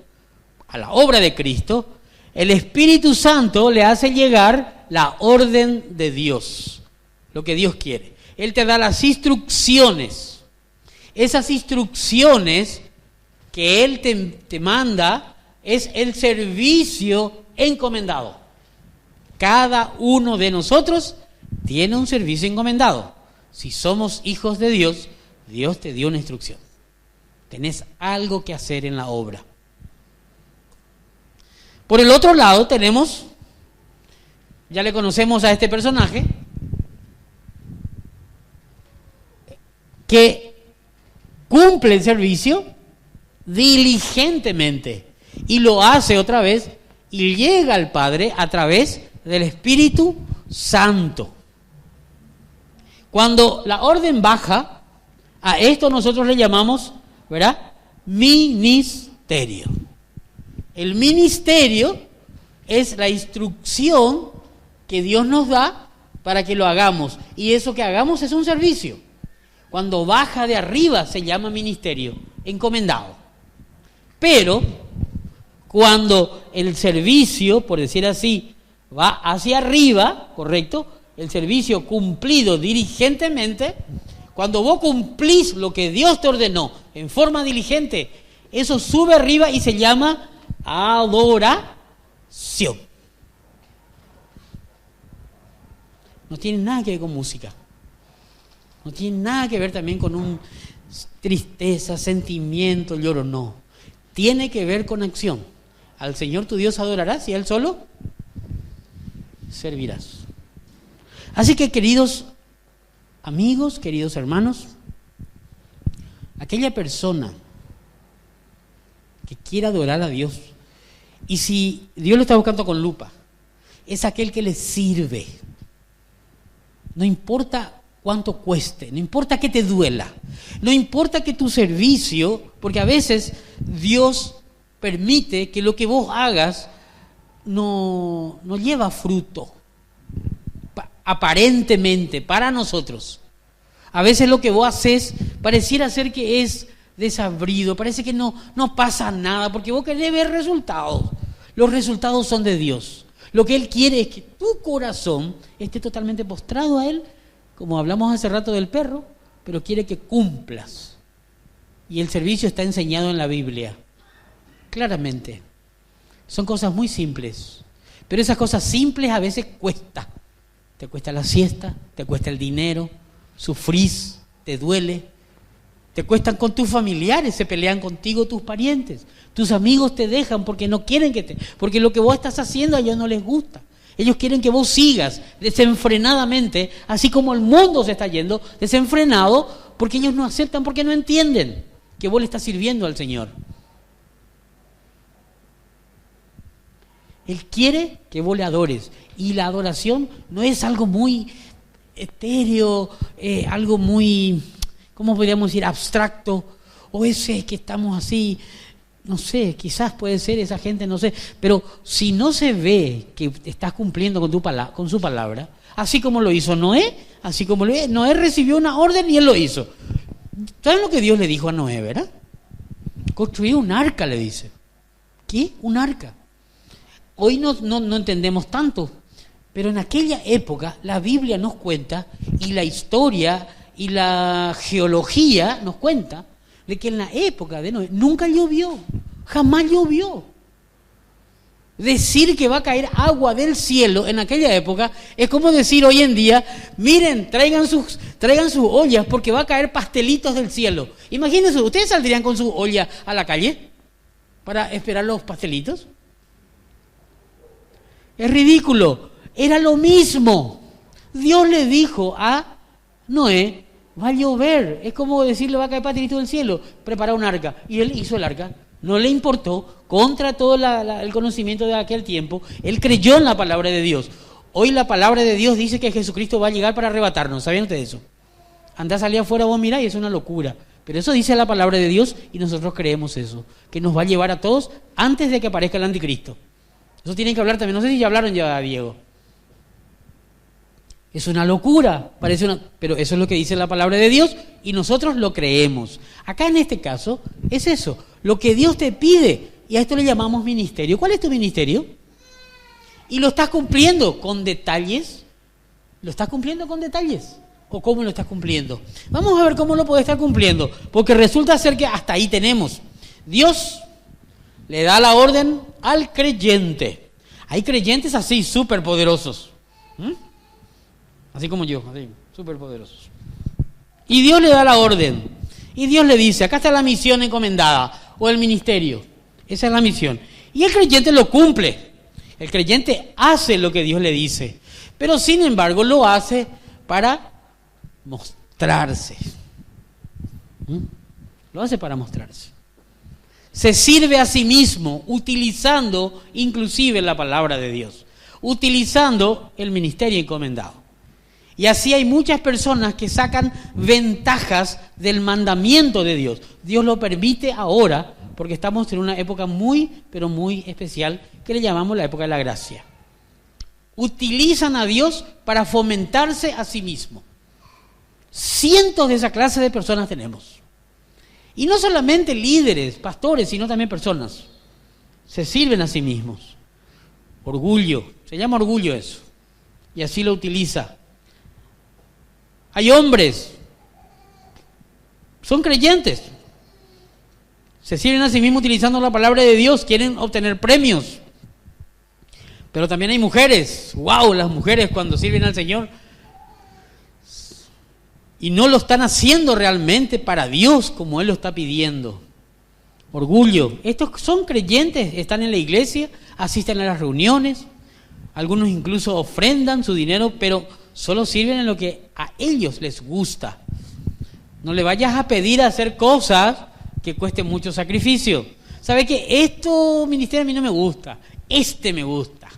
a la obra de Cristo, el Espíritu Santo le hace llegar la orden de Dios, lo que Dios quiere. Él te da las instrucciones. Esas instrucciones que Él te manda es el servicio encomendado. Cada uno de nosotros tiene un servicio encomendado. Si somos hijos de Dios, Dios te dio una instrucción. Tenés algo que hacer en la obra. Por el otro lado tenemos, ya le conocemos a este personaje, que cumple el servicio diligentemente y lo hace otra vez y llega al Padre a través del Espíritu Santo. Cuando la orden baja, a esto nosotros le llamamos, ¿verdad?, ministerio. El ministerio es la instrucción que Dios nos da para que lo hagamos. Y eso que hagamos es un servicio. Cuando baja de arriba se llama ministerio, encomendado. Pero cuando el servicio, por decir así, va hacia arriba, ¿correcto?, el servicio cumplido diligentemente, cuando vos cumplís lo que Dios te ordenó en forma diligente, eso sube arriba y se llama adoración. No tiene nada que ver con música. No tiene nada que ver también con un tristeza, sentimiento, lloro, no. Tiene que ver con acción. Al Señor tu Dios adorarás y a Él solo servirás. Así que, queridos amigos, queridos hermanos, aquella persona que quiera adorar a Dios, y si Dios lo está buscando con lupa, es aquel que le sirve. No importa cuánto cueste, no importa que te duela, no importa que tu servicio, porque a veces Dios permite que lo que vos hagas no lleva fruto, aparentemente, para nosotros. A veces lo que vos haces pareciera ser que es desabrido, parece que no pasa nada, porque vos querés ver resultados. Los resultados son de Dios. Lo que Él quiere es que tu corazón esté totalmente postrado a Él, como hablamos hace rato del perro, pero quiere que cumplas. Y el servicio está enseñado en la Biblia, claramente. Son cosas muy simples, pero esas cosas simples a veces cuesta. Te cuesta la siesta, te cuesta el dinero, sufrís, te duele, te cuestan con tus familiares, se pelean contigo tus parientes, tus amigos te dejan porque no quieren porque lo que vos estás haciendo a ellos no les gusta. Ellos quieren que vos sigas desenfrenadamente, así como el mundo se está yendo desenfrenado, porque ellos no aceptan, porque no entienden que vos le estás sirviendo al Señor. Él quiere que vos le adores, y la adoración no es algo muy etéreo, algo muy, ¿cómo podríamos decir?, abstracto, o ese que estamos así, no sé, quizás puede ser esa gente, no sé, pero si no se ve que estás cumpliendo con su palabra, así como lo hizo Noé, Noé recibió una orden y él lo hizo. ¿Saben lo que Dios le dijo a Noé, verdad? Construí un arca, le dice. ¿Qué? Un arca. Hoy no entendemos tanto, pero en aquella época la Biblia nos cuenta, y la historia y la geología nos cuenta, de que en la época de Noé nunca llovió, jamás llovió. Decir que va a caer agua del cielo en aquella época es como decir hoy en día, miren, traigan sus ollas porque va a caer pastelitos del cielo. Imagínense, ¿ustedes saldrían con su olla a la calle para esperar los pastelitos? Es ridículo, era lo mismo. Dios le dijo a Noé, va a llover, es como decirle va a caer pastelitos del cielo, prepara un arca, y él hizo el arca. No le importó, contra todo el conocimiento de aquel tiempo, él creyó en la palabra de Dios. Hoy la palabra de Dios dice que Jesucristo va a llegar para arrebatarnos, ¿sabían ustedes eso? Andá a salir afuera vos mirá y es una locura, pero eso dice la palabra de Dios y nosotros creemos eso, que nos va a llevar a todos antes de que aparezca el anticristo. Eso tienen que hablar también, no sé si ya hablaron ya, Diego. Es una locura, pero eso es lo que dice la palabra de Dios y nosotros lo creemos. Acá en este caso es eso, lo que Dios te pide, y a esto le llamamos ministerio. ¿Cuál es tu ministerio? ¿Y lo estás cumpliendo con detalles? ¿Lo estás cumpliendo con detalles? ¿O cómo lo estás cumpliendo? Vamos a ver cómo lo puedes estar cumpliendo, porque resulta ser que hasta ahí tenemos. Dios le da la orden al creyente. Hay creyentes así, súper poderosos. Así como yo, así, súper poderosos. Y Dios le da la orden. Y Dios le dice, acá está la misión encomendada, o el ministerio. Esa es la misión. Y el creyente lo cumple. El creyente hace lo que Dios le dice. Pero sin embargo lo hace para mostrarse. Lo hace para mostrarse. Se sirve a sí mismo, utilizando inclusive la palabra de Dios. Utilizando el ministerio encomendado. Y así hay muchas personas que sacan ventajas del mandamiento de Dios. Dios lo permite ahora porque estamos en una época muy, pero muy especial que le llamamos la época de la gracia. Utilizan a Dios para fomentarse a sí mismo. Cientos de esa clase de personas tenemos. Y no solamente líderes, pastores, sino también personas. Se sirven a sí mismos. Orgullo, se llama orgullo eso. Y así lo utiliza. Hay hombres, son creyentes, se sirven a sí mismos utilizando la palabra de Dios, quieren obtener premios. Pero también hay mujeres, wow, las mujeres cuando sirven al Señor y no lo están haciendo realmente para Dios como Él lo está pidiendo. Orgullo, estos son creyentes, están en la iglesia, asisten a las reuniones, algunos incluso ofrendan su dinero, pero solo sirven en lo que a ellos les gusta. No le vayas a pedir a hacer cosas que cuesten mucho sacrificio. ¿Sabe qué? Esto ministerio a mí no me gusta. Me gusta.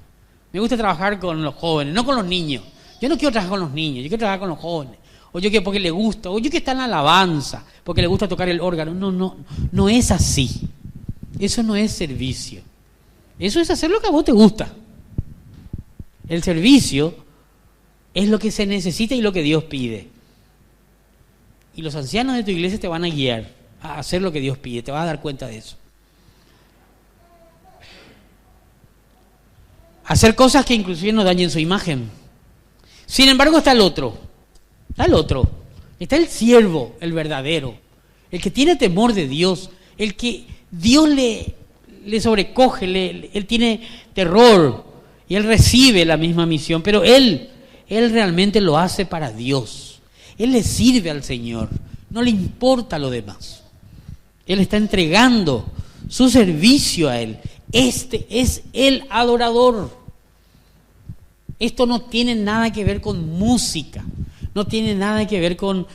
Me gusta trabajar con los jóvenes, no con los niños. Yo no quiero trabajar con los niños, yo quiero trabajar con los jóvenes. O yo que porque le gusta, o yo que está en la alabanza, porque le gusta tocar el órgano. No es así. Eso no es servicio. Eso es hacer lo que a vos te gusta. El servicio es lo que se necesita y lo que Dios pide. Y los ancianos de tu iglesia te van a guiar a hacer lo que Dios pide. Te vas a dar cuenta de eso. Hacer cosas que inclusive no dañen su imagen. Sin embargo está el otro. Está el siervo, el verdadero. El que tiene temor de Dios. El que Dios le sobrecoge. Él tiene terror. Y él recibe la misma misión. Pero él realmente lo hace para Dios. Él le sirve al Señor. No le importa lo demás. Él está entregando su servicio a Él. Este es el adorador. Esto no tiene nada que ver con música. No tiene nada que ver con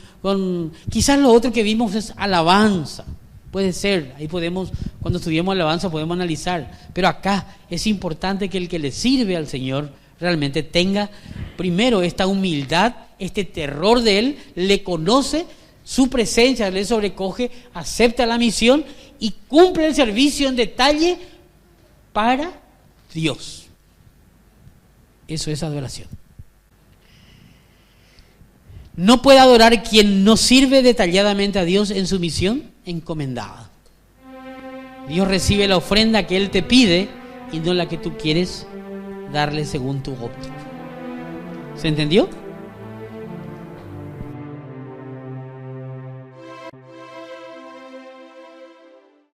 quizás lo otro que vimos es alabanza. Puede ser, ahí podemos, cuando estudiemos alabanza podemos analizar. Pero acá es importante que el que le sirve al Señor realmente tenga primero esta humildad, este terror de Él, le conoce, su presencia le sobrecoge, acepta la misión y cumple el servicio en detalle para Dios. Eso es adoración. No puede adorar quien no sirve detalladamente a Dios en su misión encomendada. Dios recibe la ofrenda que Él te pide y no la que tú quieres darle según tu óptica. ¿Se entendió?